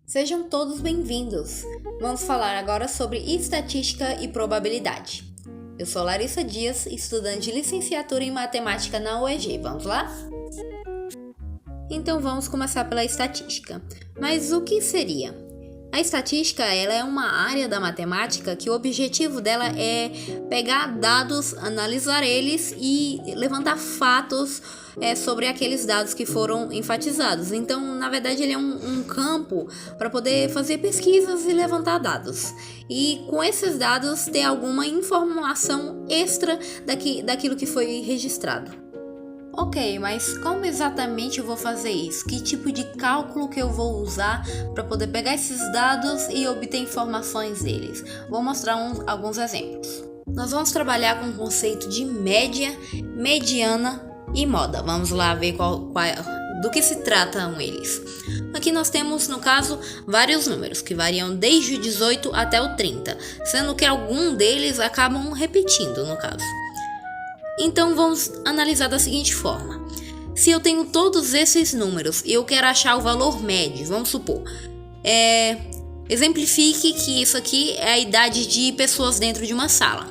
Sejam todos bem-vindos! Vamos falar agora sobre estatística e probabilidade. Eu sou Larissa Dias, estudante de licenciatura em matemática na UEG. Vamos lá? Então vamos começar pela estatística. Mas o que seria? A estatística ela é uma área da matemática que o objetivo dela é pegar dados, analisar eles e levantar fatos sobre aqueles dados que foram enfatizados. Então, na verdade, ele é um campo para poder fazer pesquisas e levantar dados. E com esses dados ter alguma informação extra daquilo que foi registrado. Ok, mas como exatamente eu vou fazer isso? Que tipo de cálculo que eu vou usar para poder pegar esses dados e obter informações deles? Vou mostrar alguns exemplos. Nós vamos trabalhar com o conceito de média, mediana e moda. Vamos lá ver do que se tratam eles. Aqui nós temos, no caso, vários números que variam desde o 18 até o 30, sendo que algum deles acabam repetindo, no caso. Então vamos analisar da seguinte forma. Se eu tenho todos esses números e eu quero achar o valor médio, vamos supor, exemplifique que isso aqui é a idade de pessoas dentro de uma sala.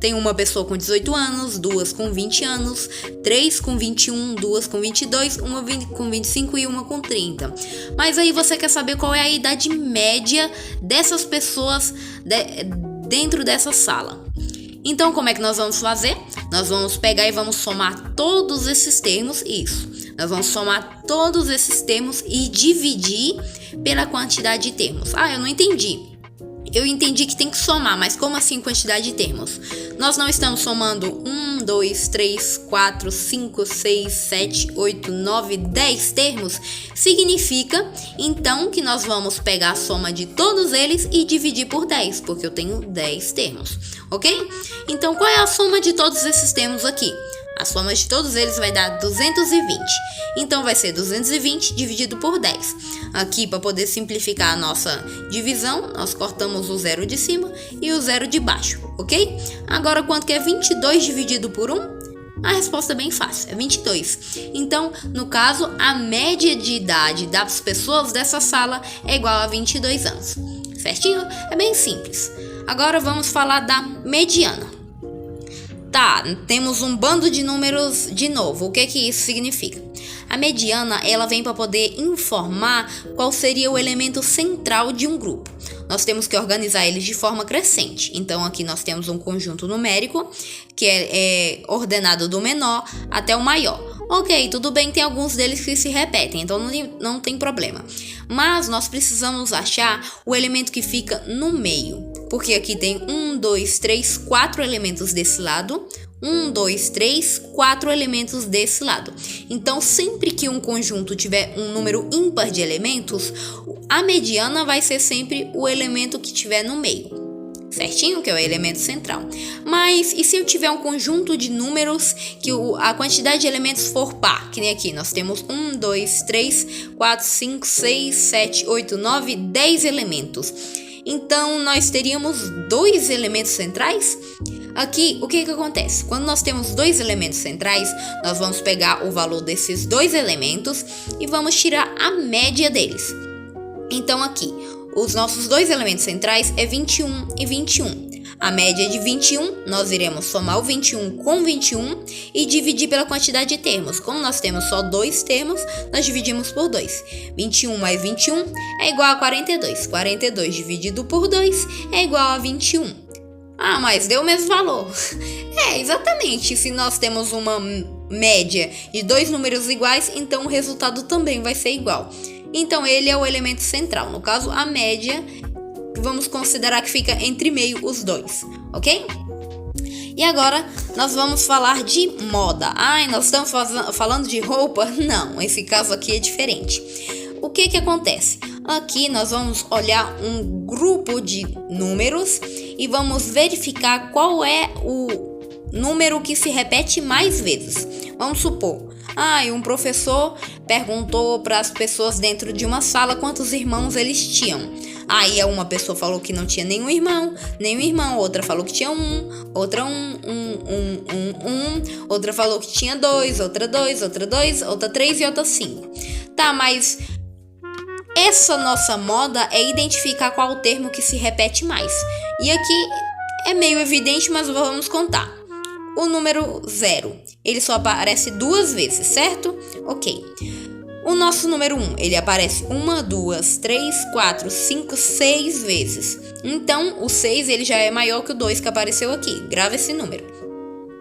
Tem uma pessoa com 18 anos, duas com 20 anos, 3 com 21, duas com 22, uma com 25 e uma com 30. Mas aí você quer saber qual é a idade média dessas pessoas dentro dessa sala. Então, como é que nós vamos fazer? Nós vamos pegar e vamos somar todos esses termos, Nós vamos somar todos esses termos e dividir pela quantidade de termos. Eu não entendi. Eu entendi que tem que somar, mas como assim quantidade de termos? Nós não estamos somando 1, 2, 3, 4, 5, 6, 7, 8, 9, 10 termos? Significa, então, que nós vamos pegar a soma de todos eles e dividir por 10, porque eu tenho 10 termos, ok? Então, qual é a soma de todos esses termos aqui? A soma de todos eles vai dar 220. Então, vai ser 220 dividido por 10. Aqui, para poder simplificar a nossa divisão, nós cortamos o zero de cima e o zero de baixo, ok? Agora, quanto que é 22 dividido por 1? A resposta é bem fácil, é 22. Então, no caso, a média de idade das pessoas dessa sala é igual a 22 anos. Certinho? É bem simples. Agora, vamos falar da mediana. Tá, temos um bando de números de novo. O que isso significa? A mediana, ela vem para poder informar qual seria o elemento central de um grupo. Nós temos que organizar eles de forma crescente. Então, aqui nós temos um conjunto numérico que é ordenado do menor até o maior. Ok, tudo bem, tem alguns deles que se repetem, então não tem problema. Mas nós precisamos achar o elemento que fica no meio. Porque aqui tem 1, 2, 3, 4 elementos desse lado. 1, 2, 3, 4 elementos desse lado. Então, sempre que um conjunto tiver um número ímpar de elementos, a mediana vai ser sempre o elemento que tiver no meio. Certinho? Que é o elemento central. Mas, e se eu tiver um conjunto de números que a quantidade de elementos for par? Que nem aqui, nós temos 1, 2, 3, 4, 5, 6, 7, 8, 9, 10 elementos. Então, nós teríamos 2 elementos centrais? Aqui, o que acontece? Quando nós temos 2 elementos centrais, nós vamos pegar o valor desses 2 elementos e vamos tirar a média deles. Então, aqui, os nossos 2 elementos centrais é 21 e 21. A média de 21, nós iremos somar o 21 com 21 e dividir pela quantidade de termos. Como nós temos só 2 termos, nós dividimos por 2. 21 mais 21 é igual a 42. 42 dividido por 2 é igual a 21. Mas deu o mesmo valor. Exatamente. Se nós temos uma média de 2 números iguais, então o resultado também vai ser igual. Então, ele é o elemento central. No caso, a média, vamos considerar que fica entre meio os dois, ok? E agora, nós vamos falar de moda. Nós estamos falando de roupa? Não, esse caso aqui é diferente. O que acontece? Aqui nós vamos olhar um grupo de números e vamos verificar qual é o número que se repete mais vezes. Vamos supor, um professor perguntou para as pessoas dentro de uma sala quantos irmãos eles tinham. Aí uma pessoa falou que não tinha nenhum irmão, outra falou que tinha outra outra falou que tinha dois, outra 3 e outra 5. Tá, mas Essa nossa moda é identificar qual o termo que se repete mais. E aqui é meio evidente, mas vamos contar. O número 0, ele só aparece 2 vezes, certo? Ok. O nosso número 1, ele aparece 1, 2, 3, 4, 5, 6 vezes. Então, o 6 ele já é maior que o 2 que apareceu aqui. Grava esse número.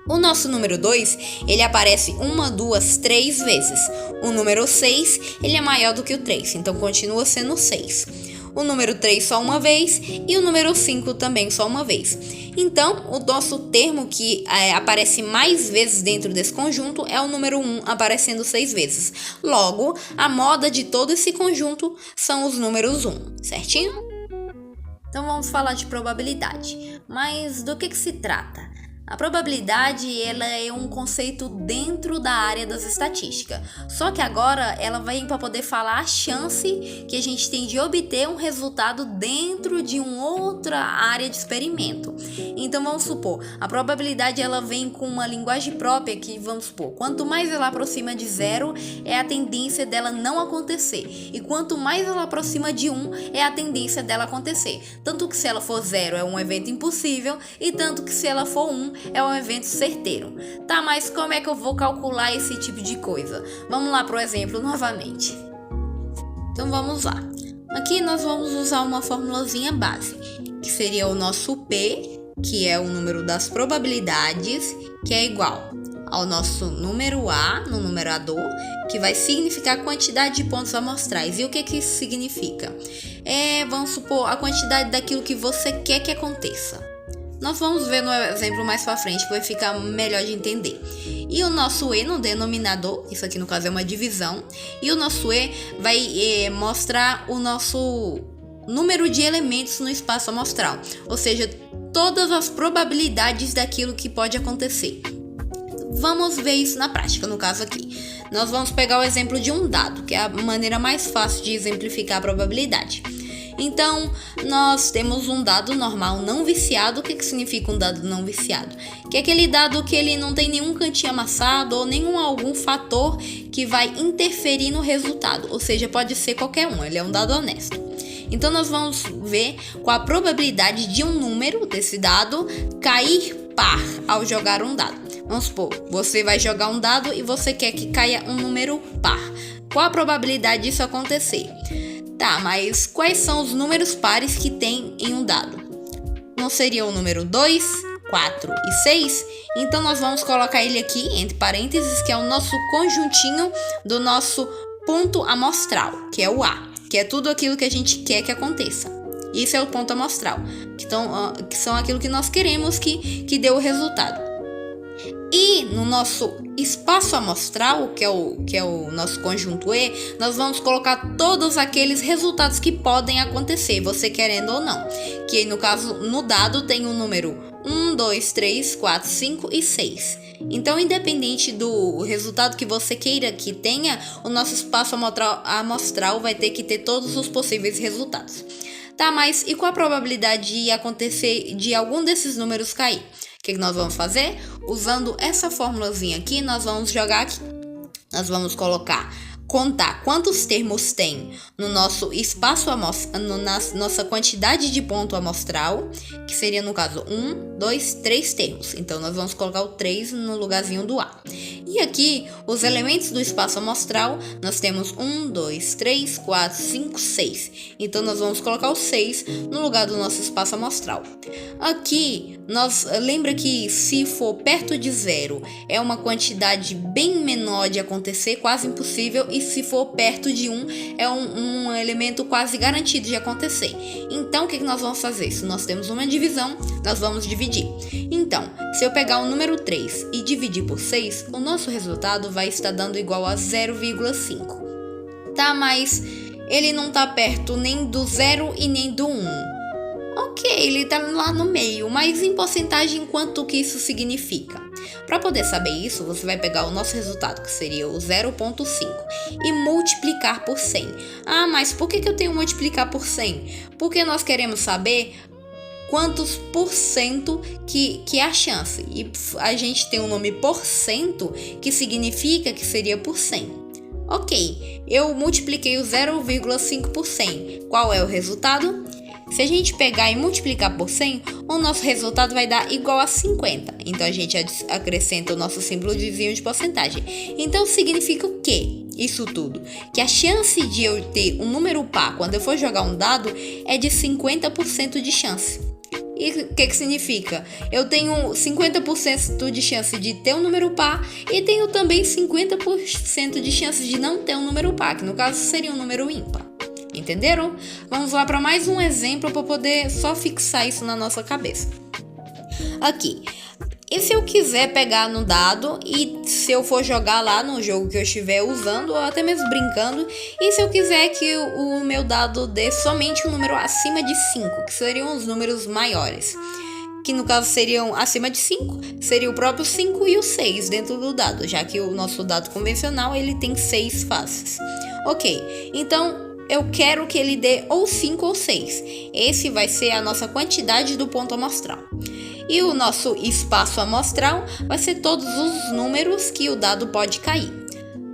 O nosso número 2, ele aparece 1, 2, 3 vezes. O número 6, ele é maior do que o 3, então continua sendo 6. O número 3 só uma vez e o número 5 também só uma vez. Então, o nosso termo que aparece mais vezes dentro desse conjunto é o número 1, aparecendo 6 vezes. Logo, a moda de todo esse conjunto são os números 1, certinho? Então, vamos falar de probabilidade. Mas do que se trata? A probabilidade ela é um conceito dentro da área das estatísticas, só que agora ela vem para poder falar a chance que a gente tem de obter um resultado dentro de uma outra área de experimento. Então vamos supor, a probabilidade ela vem com uma linguagem própria que, vamos supor, quanto mais ela aproxima de 0 é a tendência dela não acontecer, e quanto mais ela aproxima de 1 é a tendência dela acontecer. Tanto que se ela for 0 é um evento impossível, e tanto que se ela for 1 é um evento certeiro. Tá, mas como é que eu vou calcular esse tipo de coisa? Vamos lá pro exemplo novamente. Então vamos lá. Aqui nós vamos usar uma formulazinha base, que seria o nosso P, que é o número das probabilidades, que é igual ao nosso número A, no numerador, que vai significar a quantidade de pontos amostrais. E o que isso significa? Vamos supor, a quantidade daquilo que você quer que aconteça. Nós vamos ver no exemplo mais pra frente, que vai ficar melhor de entender. E o nosso E no denominador, isso aqui no caso é uma divisão, e o nosso E vai mostrar o nosso número de elementos no espaço amostral, ou seja, todas as probabilidades daquilo que pode acontecer. Vamos ver isso na prática, no caso aqui. Nós vamos pegar o exemplo de um dado, que é a maneira mais fácil de exemplificar a probabilidade. Então, nós temos um dado normal não viciado. O que significa um dado não viciado? Que é aquele dado que ele não tem nenhum cantinho amassado ou algum fator que vai interferir no resultado. Ou seja, pode ser qualquer um, ele é um dado honesto. Então, nós vamos ver qual a probabilidade de um número desse dado cair par ao jogar um dado. Vamos supor, você vai jogar um dado e você quer que caia um número par. Qual a probabilidade disso acontecer? Tá, mas quais são os números pares que tem em um dado? Não seria o número 2, 4 e 6? Então nós vamos colocar ele aqui entre parênteses, que é o nosso conjuntinho do nosso ponto amostral, que é o A, que é tudo aquilo que a gente quer que aconteça. Isso é o ponto amostral, que são aquilo que nós queremos que dê o resultado. E no nosso espaço amostral, que é o nosso conjunto E, nós vamos colocar todos aqueles resultados que podem acontecer, você querendo ou não. Que no caso, no dado tem o número 1, 2, 3, 4, 5 e 6. Então, independente do resultado que você queira que tenha, o nosso espaço amostral vai ter que ter todos os possíveis resultados. Tá, mas e qual a probabilidade de acontecer de algum desses números cair? O que nós vamos fazer? Usando essa formulazinha aqui, nós vamos jogar aqui. Nós vamos contar quantos termos tem no nosso espaço nossa quantidade de ponto amostral, que seria no caso 1, 2, 3 termos. Então nós vamos colocar o 3 no lugarzinho do A. E aqui, os elementos do espaço amostral, nós temos 1, 2, 3, 4, 5, 6. Então nós vamos colocar o 6 no lugar do nosso espaço amostral. Aqui, lembra que se for perto de 0, é uma quantidade bem menor de acontecer, quase impossível, e se for perto de 1, é um elemento quase garantido de acontecer. Então, o que nós vamos fazer? Se nós temos uma divisão, nós vamos dividir. Então, se eu pegar o número 3 e dividir por 6, o nosso resultado vai estar dando igual a 0,5. Tá, mas ele não tá perto nem do 0 e nem do 1. Ok, ele tá lá no meio, mas em porcentagem quanto que isso significa? Para poder saber isso, você vai pegar o nosso resultado, que seria o 0,5, e multiplicar por 100. Ah, mas por que eu tenho que multiplicar por 100? Porque nós queremos saber quantos por cento que é a chance. E a gente tem o nome porcento, que significa que seria por 100. Ok, eu multipliquei o 0,5 por 100. Qual é o resultado? Se a gente pegar e multiplicar por 100, o nosso resultado vai dar igual a 50. Então a gente acrescenta o nosso símbolozinho de porcentagem. Então significa o quê? Isso tudo. Que a chance de eu ter um número par quando eu for jogar um dado é de 50% de chance. E o que significa? Eu tenho 50% de chance de ter um número par e tenho também 50% de chance de não ter um número par, que no caso seria um número ímpar. Entenderam? Vamos lá para mais um exemplo para poder só fixar isso na nossa cabeça. Aqui. E se eu quiser pegar no dado e se eu for jogar lá no jogo que eu estiver usando ou até mesmo brincando, e se eu quiser que o meu dado dê somente um número acima de 5, que seriam os números maiores, que no caso seriam acima de 5, seria o próprio 5 e o 6 dentro do dado, já que o nosso dado convencional ele tem 6 faces. Ok, então eu quero que ele dê ou 5 ou 6. Esse vai ser a nossa quantidade do ponto amostral. E o nosso espaço amostral vai ser todos os números que o dado pode cair.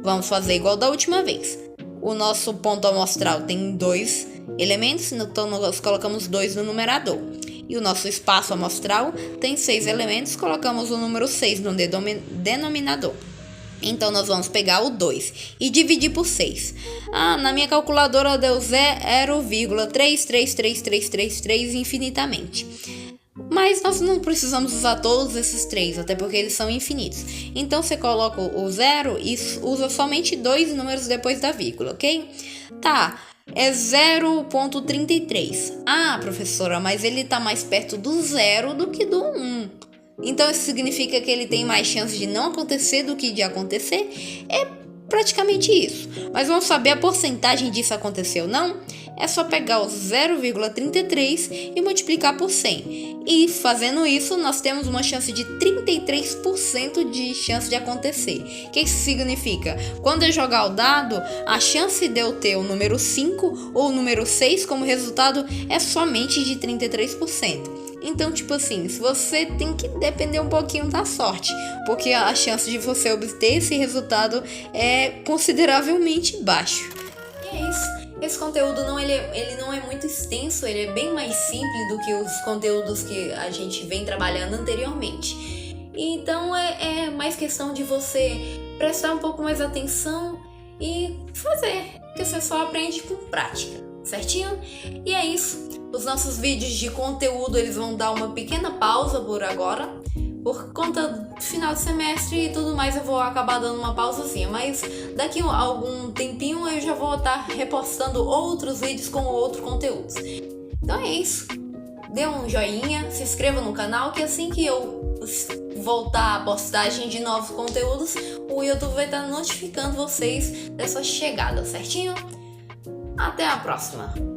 Vamos fazer igual da última vez. O nosso ponto amostral tem 2 elementos, então nós colocamos 2 no numerador. E o nosso espaço amostral tem 6 elementos, colocamos o número 6 no denominador. Então nós vamos pegar o 2 e dividir por 6. Na minha calculadora deu 0,333333 infinitamente. Mas nós não precisamos usar todos esses 3, até porque eles são infinitos. Então você coloca o 0 e usa somente 2 números depois da vírgula, ok? Tá, é 0,33. Professora, mas ele tá mais perto do 0 do que do 1. Então isso significa que ele tem mais chance de não acontecer do que de acontecer? É praticamente isso. Mas vamos saber a porcentagem disso acontecer ou não? É só pegar o 0,33 e multiplicar por 100. E fazendo isso, nós temos uma chance de 33% de chance de acontecer. O que isso significa? Quando eu jogar o dado, a chance de eu ter o número 5 ou o número 6 como resultado é somente de 33%. Então, tipo assim, você tem que depender um pouquinho da sorte, porque a chance de você obter esse resultado é consideravelmente baixo. E é isso. Esse conteúdo ele não é muito extenso, ele é bem mais simples do que os conteúdos que a gente vem trabalhando anteriormente. Então é mais questão de você prestar um pouco mais atenção e fazer, porque você só aprende com prática, certinho? E é isso. Os nossos vídeos de conteúdo eles vão dar uma pequena pausa por agora, por conta do final de semestre e tudo mais, eu vou acabar dando uma pausazinha, mas daqui a algum tempinho eu já vou estar repostando outros vídeos com outros conteúdos. Então é isso, dê um joinha, se inscreva no canal, que assim que eu voltar a postagem de novos conteúdos, o YouTube vai estar notificando vocês dessa chegada, certinho? Até a próxima!